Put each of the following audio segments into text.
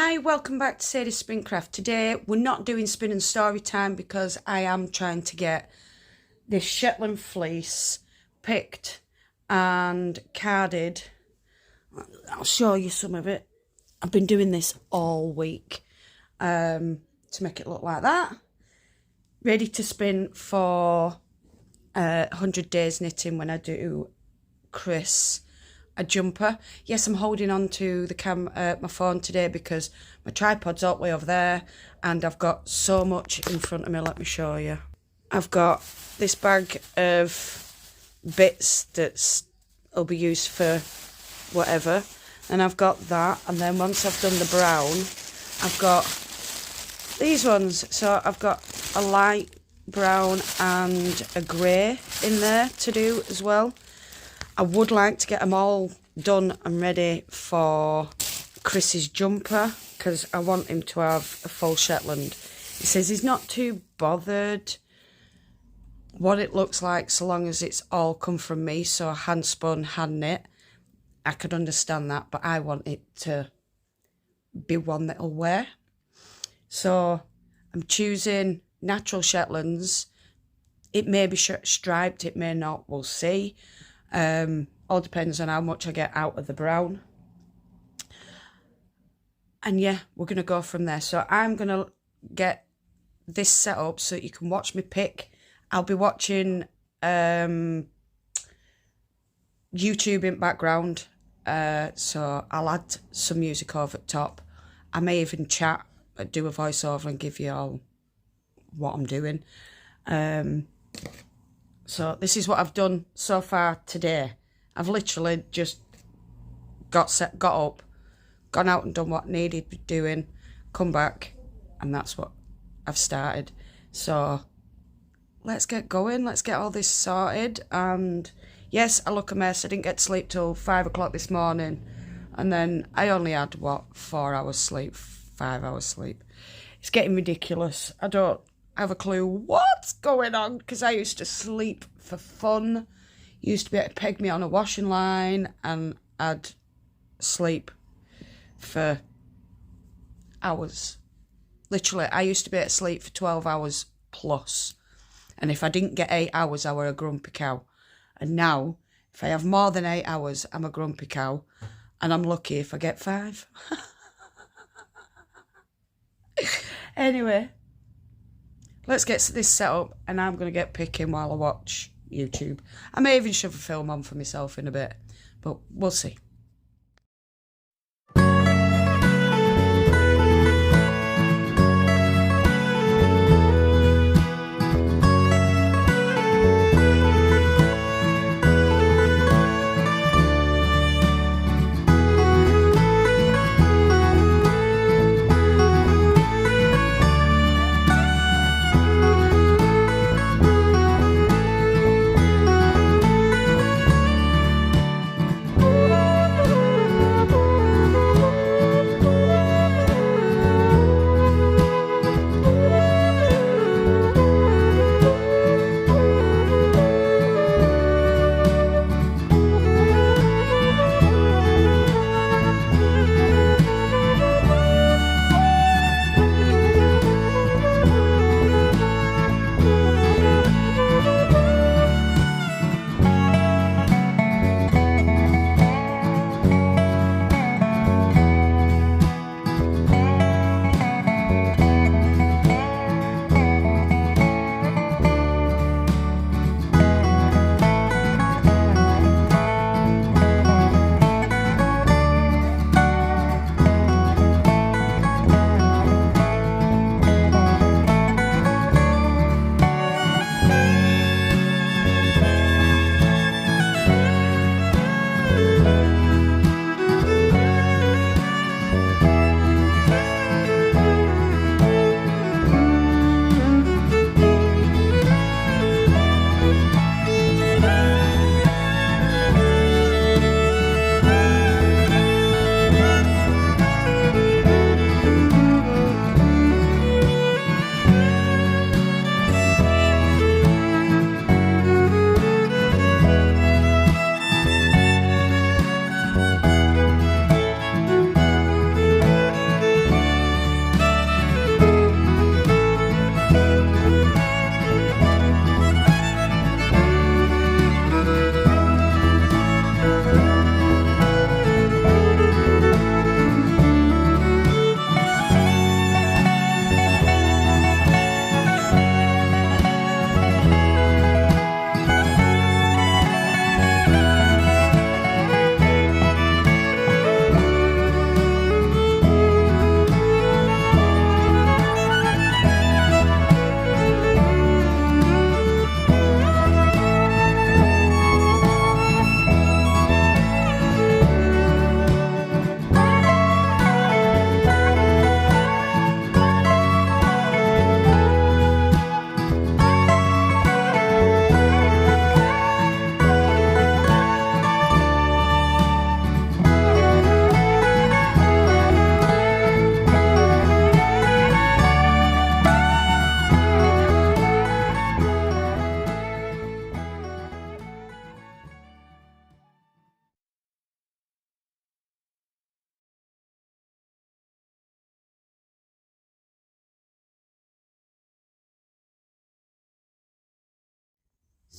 Hi, welcome back to Sadie's Spincraft. Today we're not doing spin and story time because I am trying to get this Shetland fleece picked and carded. I'll show you some of it. I've been doing this all week to make it look like that. Ready to spin for 100 days knitting when I do Chris a jumper. Yes, I'm holding on to the my phone today because my tripod's all the way over there and I've got so much in front of me. Let me show you. I've got this bag of bits that'll be used for whatever, and I've got that, and then once I've done the brown I've got these ones. So I've got a light brown and a grey in there to do as well. I would like to get them all done and ready for Chris's jumper because I want him to have a full Shetland. He says he's not too bothered what it looks like so long as it's all come from me, so hand spun, hand knit. I could understand that, but I want it to be one that he'll wear. So I'm choosing natural Shetlands. It may be striped, it may not, we'll see. All depends on how much I get out of the brown. And yeah, we're going to go from there. So I'm going to get this set up so you can watch me pick. I'll be watching YouTube in background. So I'll add some music over the top. I may even chat, do a voiceover and give you all what I'm doing. So this is what I've done so far today. I've literally just got up, gone out and done what needed doing, come back, and that's what I've started. So let's get going. Let's get all this sorted. And yes, I look a mess. I didn't get to sleep till 5 o'clock this morning. And then I only had, 4 hours sleep, 5 hours sleep. It's getting ridiculous. I don't have a clue what's going on because I used to sleep for fun. Used to be able to peg me on a washing line and I'd sleep for hours. Literally, I used to be able to sleep for 12 hours plus. And if I didn't get 8 hours, I were a grumpy cow. And now, if I have more than 8 hours, I'm a grumpy cow. And I'm lucky if I get 5. Anyway, let's get this set up and I'm going to get picking while I watch YouTube. I may even shove a film on for myself in a bit, but we'll see.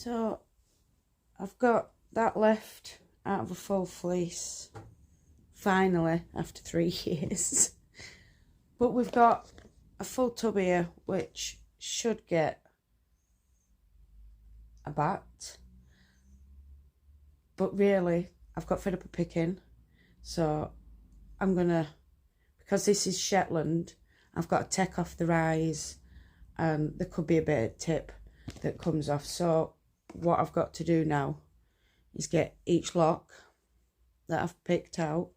So I've got that left out of a full fleece, finally, after 3 years. But we've got a full tub here, which should get a bat. But really, I've got fed up of picking. So I'm gonna, because this is Shetland, I've got to take off the rise, and there could be a bit of tip that comes off. So what I've got to do now is get each lock that I've picked out,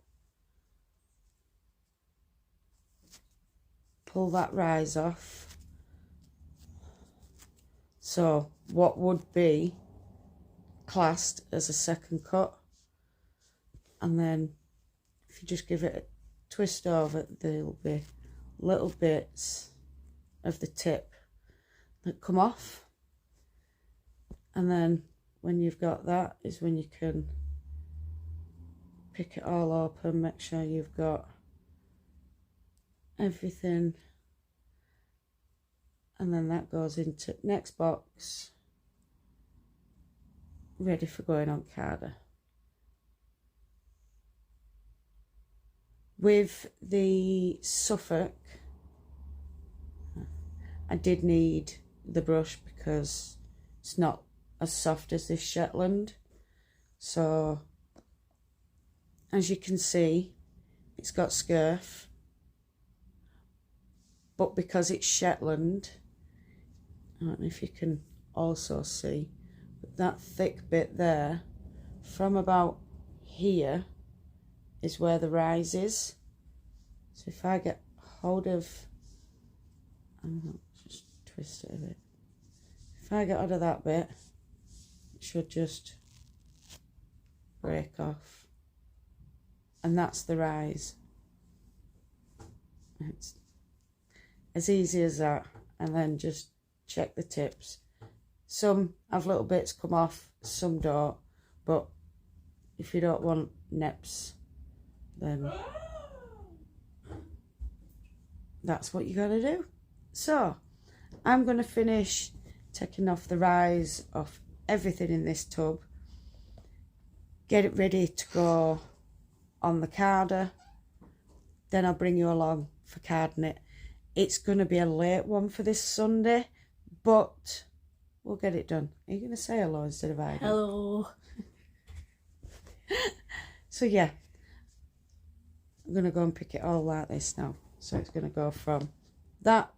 pull that rise off. So what would be classed as a second cut, and then if you just give it a twist over, there'll be little bits of the tip that come off, and then when you've got that is when you can pick it all open, make sure you've got everything, and then that goes into next box, ready for going on carder. With the Suffolk, I did need the brush because it's not as soft as this Shetland. So as you can see, it's got scurf, but because it's Shetland, I don't know if you can also see, but that thick bit there from about here is where the rise is. So if I get hold of, I'm not, just twist it a bit. If I get hold of that bit, it should just break off, and that's the rise. It's as easy as that, and then just check the tips. Some have little bits come off, some don't, but if you don't want neps, then that's what you gotta do. So I'm gonna finish taking off the rise off everything in this tub, get it ready to go on the carder, then I'll bring you along for carding it. It's gonna be a late one for this Sunday, but we'll get it done. Are you gonna say hello instead of I do? Hello. So yeah, I'm gonna go and pick it all like this now. So it's gonna go from that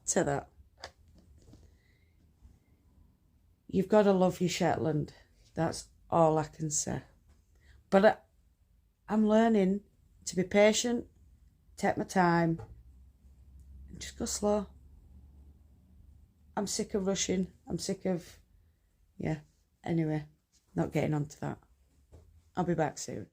to that. You've got to love your Shetland. That's all I can say. But I'm learning to be patient, take my time, and just go slow. I'm sick of rushing. I'm sick of, yeah. Anyway, not getting onto that. I'll be back soon.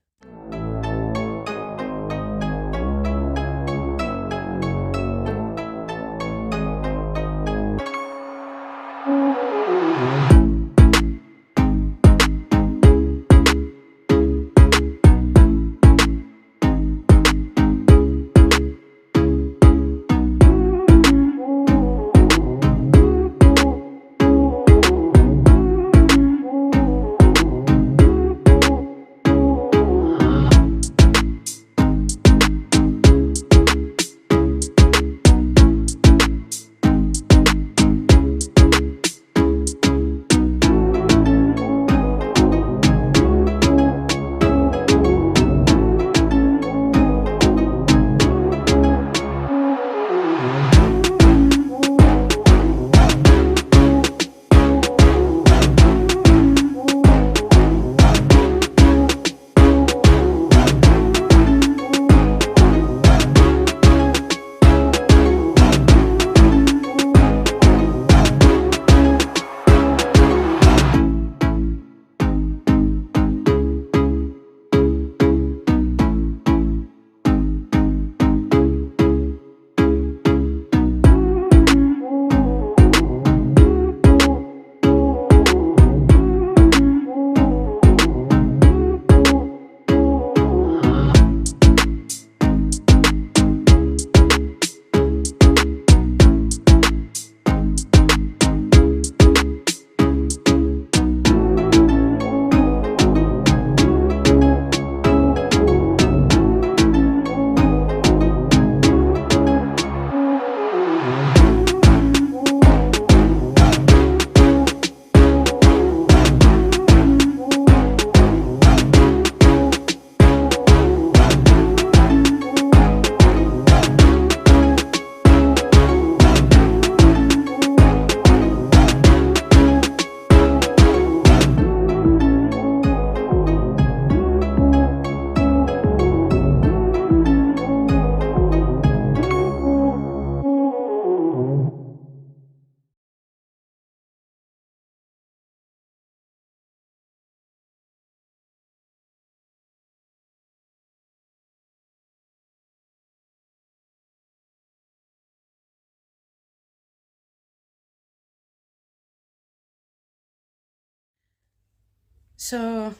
So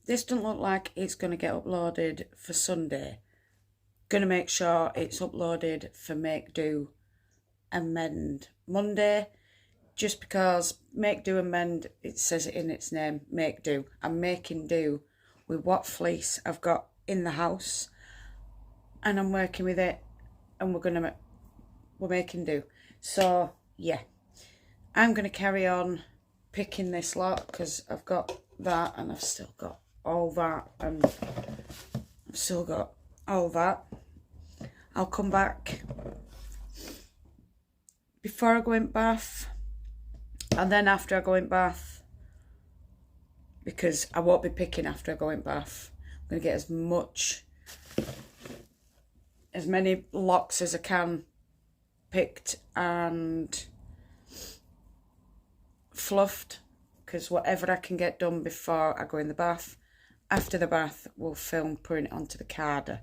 this doesn't look like it's going to get uploaded for Sunday. Going to make sure it's uploaded for Make Do and Mend Monday, just because Make Do and Mend, it says it in its name, Make Do. I'm making do with what fleece I've got in the house, and I'm working with it, and we're making do. So yeah, I'm going to carry on picking this lot, because I've got that, and I've still got all that, and I've still got all that. I'll come back before I go in bath, and then after I go in bath, because I won't be picking after I go in bath. I'm going to get as many locks as I can picked and fluffed, because whatever I can get done before I go in the bath, after the bath we'll film putting it onto the carder.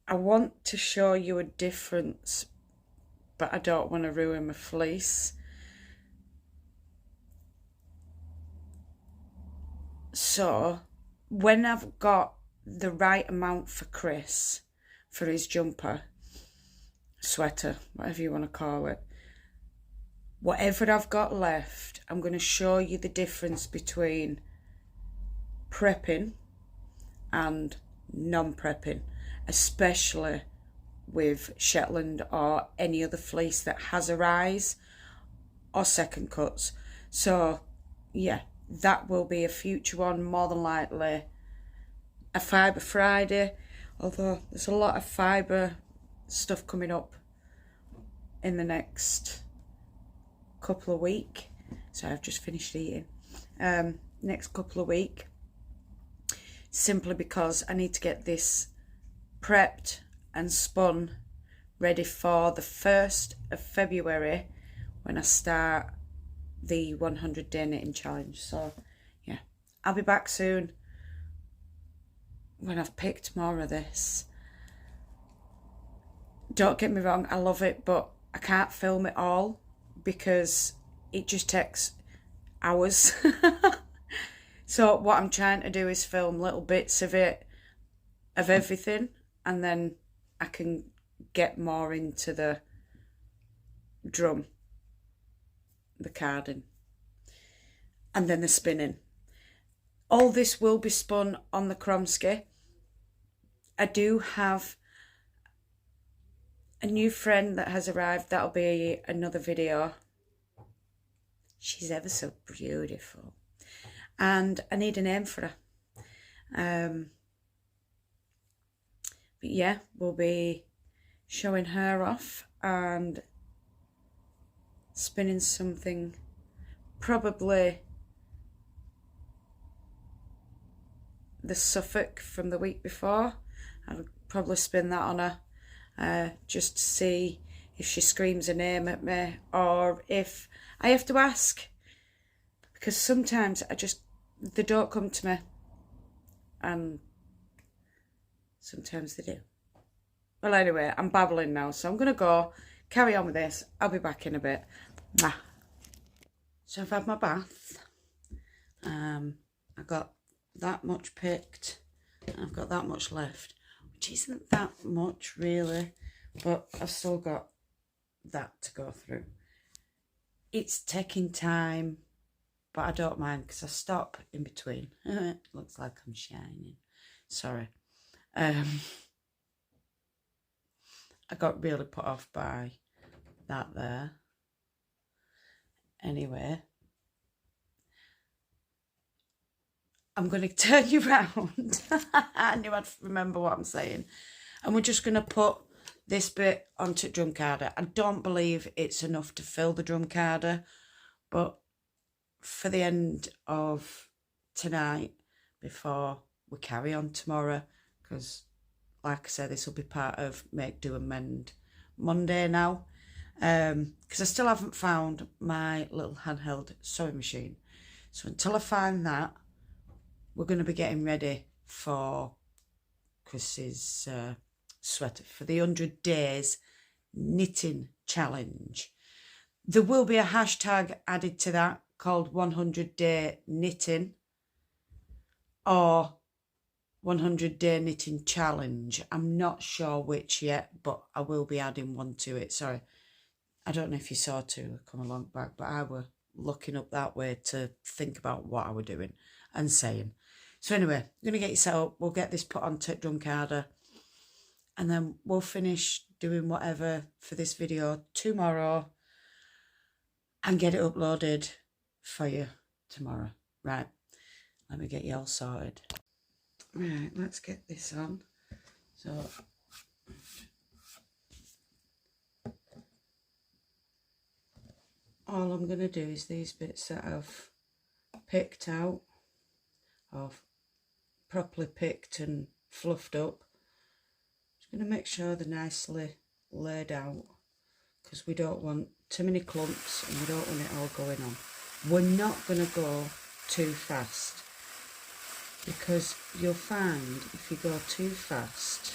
I want to show you a difference, but I don't want to ruin my fleece. So when I've got the right amount for Chris, for his jumper, sweater, whatever you want to call it, whatever I've got left, I'm going to show you the difference between prepping and non-prepping, especially with Shetland or any other fleece that has a rise or second cuts. So yeah, that will be a future one, more than likely a Fibre Friday, although there's a lot of fibre stuff coming up in the next couple of weeks. So I've just finished eating. Next couple of weeks, simply because I need to get this prepped and spun ready for the 1st of February when I start the 100-day knitting challenge. So yeah, I'll be back soon when I've picked more of this. Don't get me wrong, I love it, but I can't film it all because it just takes hours. So what I'm trying to do is film little bits of it, of everything, and then I can get more into the drum, the carding, and then the spinning. All this will be spun on the Kromsky. I do have a new friend that has arrived. That'll be another video. She's ever so beautiful, and I need a name for her. But yeah, we'll be showing her off and spinning something, probably the Suffolk from the week before. I'll probably spin that on her, just to see if she screams a name at me, or if I have to ask, because sometimes they don't come to me, and sometimes they do. Well, anyway, I'm babbling now, so I'm going to go carry on with this. I'll be back in a bit. Mwah. So I've had my bath. I got that much picked. I've got that much left, which isn't that much really, but I've still got that to go through. It's taking time, but I don't mind because I stop in between. It looks like I'm shining. Sorry. I got really put off by that there. Anyway, I'm going to turn you round. I knew I'd remember what I'm saying. And we're just going to put this bit onto drum carder. I don't believe it's enough to fill the drum carder, but for the end of tonight, before we carry on tomorrow, because like I said, this will be part of Make Do and Mend Monday now, because I still haven't found my little handheld sewing machine. So until I find that, we're going to be getting ready for Chris's sweater, for the 100 days knitting challenge. There will be a hashtag added to that, called 100 Day Knitting or 100 Day Knitting Challenge. I'm not sure which yet, but I will be adding one to it. Sorry, I don't know if you saw two come along back, but I were looking up that way to think about what I were doing and saying. So anyway, I'm going to get you set up. We'll get this put onto drum carder and then we'll finish doing whatever for this video tomorrow and get it uploaded for you tomorrow. Right, let me get you all sorted. Right, let's get this on. So all I'm going to do is these bits that I've picked out, or properly picked and fluffed up, just going to make sure they're nicely laid out, because we don't want too many clumps and we don't want it all going on. We're not going to go too fast, because you'll find if you go too fast,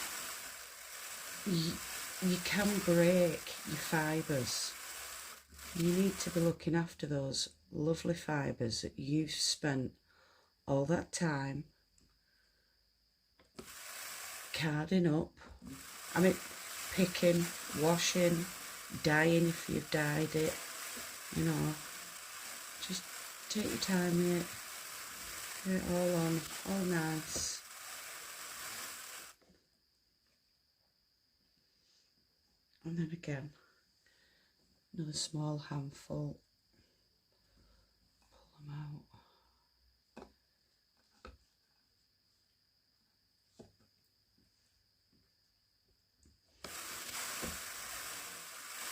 you can break your fibres. You need to be looking after those lovely fibres that you've spent all that time carding up. I mean, picking, washing, dyeing if you've dyed it, you know. Just take your time with it. Get it all on, all nice. And then again, another small handful. Pull them out.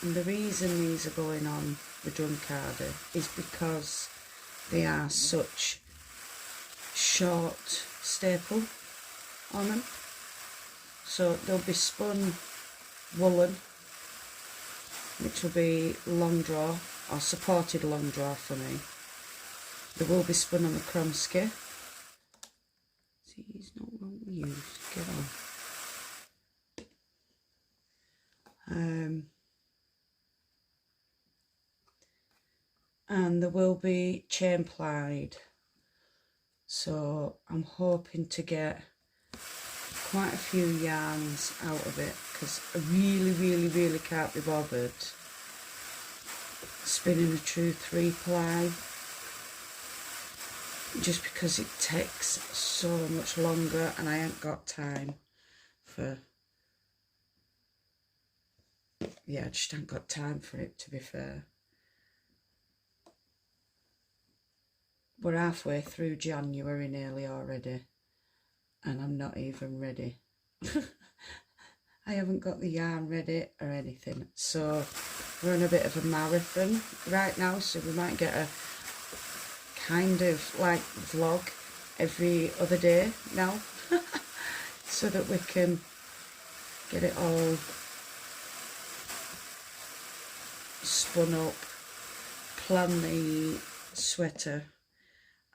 And the reason these are going on the drum carder is because they are such short staple on them. So they'll be spun woolen, which will be long draw or supported long draw for me. They will be spun on the Kromsky. See, it's not what we use. Get on. And there will be chain plied, so I'm hoping to get quite a few yarns out of it, because I really can't be bothered spinning a true 3-ply, just because it takes so much longer and I ain't got time for, yeah, I just ain't got time for it, to be fair. We're halfway through January nearly already, and I'm not even ready. I haven't got the yarn ready or anything, so we're on a bit of a marathon right now, so we might get a kind of like vlog every other day now so that we can get it all spun up, plan the sweater,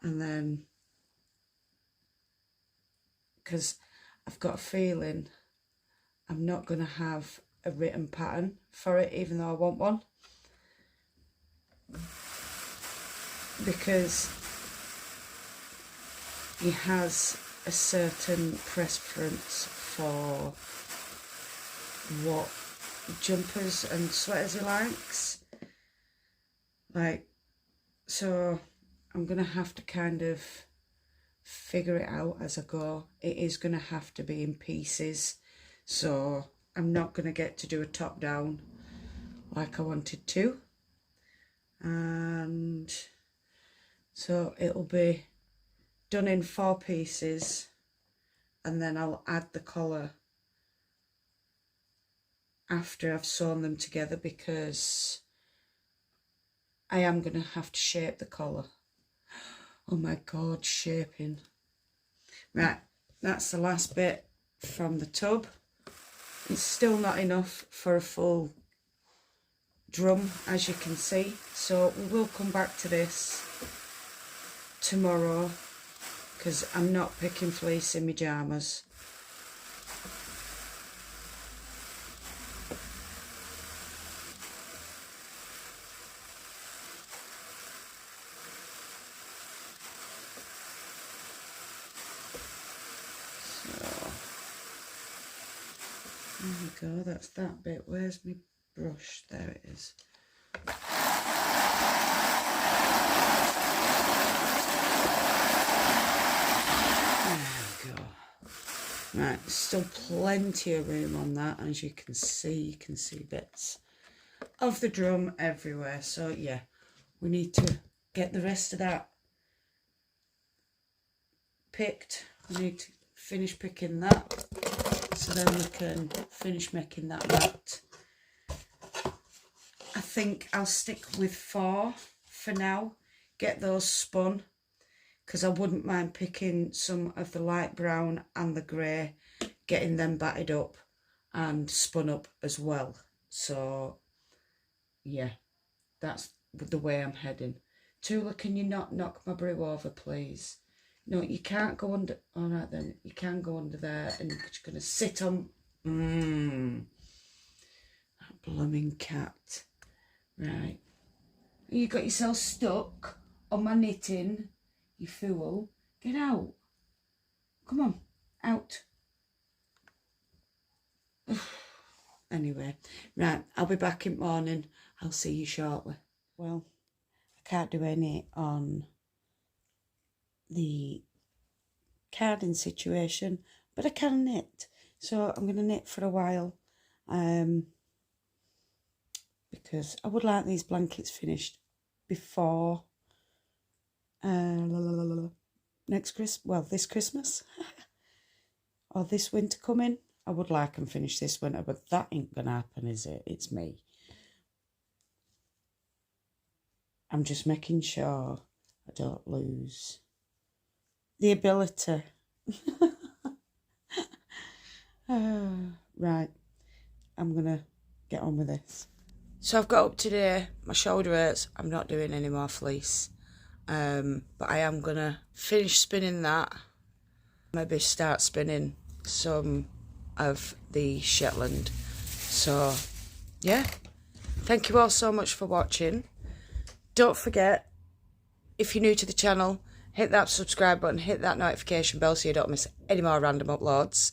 and then, because I've got a feeling I'm not going to have a written pattern for it, even though I want one, because he has a certain preference for what jumpers and sweaters he likes. Like, so I'm going to have to kind of figure it out as I go. It is going to have to be in pieces, so I'm not going to get to do a top down like I wanted to. And so it'll be done in 4 pieces, and then I'll add the collar after I've sewn them together, because I am going to have to shape the collar. Oh my God, shaping. Right, that's the last bit from the tub. It's still not enough for a full drum, as you can see, so we will come back to this tomorrow, because I'm not picking fleece in my pyjamas. There we go, that's that bit. Where's my brush? There it is. There we go. Right, still plenty of room on that. As you can see bits of the drum everywhere. So yeah, we need to get the rest of that picked. We need to finish picking that, so then we can finish making that mat. I think I'll stick with 4 for now, get those spun, because I wouldn't mind picking some of the light brown and the grey, getting them batted up and spun up as well. So yeah, that's the way I'm heading. Tula, can you not knock my brew over, please? No, you can't go under. All right then, you can go under there, and you're just gonna sit on. That blooming cat. Right, you got yourself stuck on my knitting, you fool. Get out. Come on, out. Anyway, right, I'll be back in the morning. I'll see you shortly. Well, I can't do any on the carding situation, but I can knit, so I'm going to knit for a while, because I would like these blankets finished before this Christmas or this winter coming. I would like them finished this winter, but that ain't gonna happen, is it? It's me. I'm just making sure I don't lose the ability. Right, I'm gonna get on with this. So I've got up today, my shoulder hurts, I'm not doing any more fleece, but I am gonna finish spinning that, maybe start spinning some of the Shetland. So yeah, thank you all so much for watching. Don't forget, if you're new to the channel, hit that subscribe button, hit that notification bell so you don't miss any more random uploads.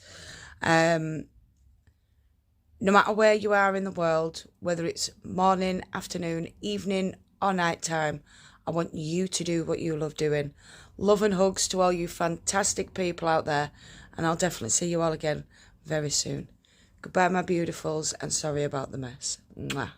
No matter where you are in the world, whether it's morning, afternoon, evening or night time, I want you to do what you love doing. Love and hugs to all you fantastic people out there, and I'll definitely see you all again very soon. Goodbye, my beautifuls, and sorry about the mess. Mwah.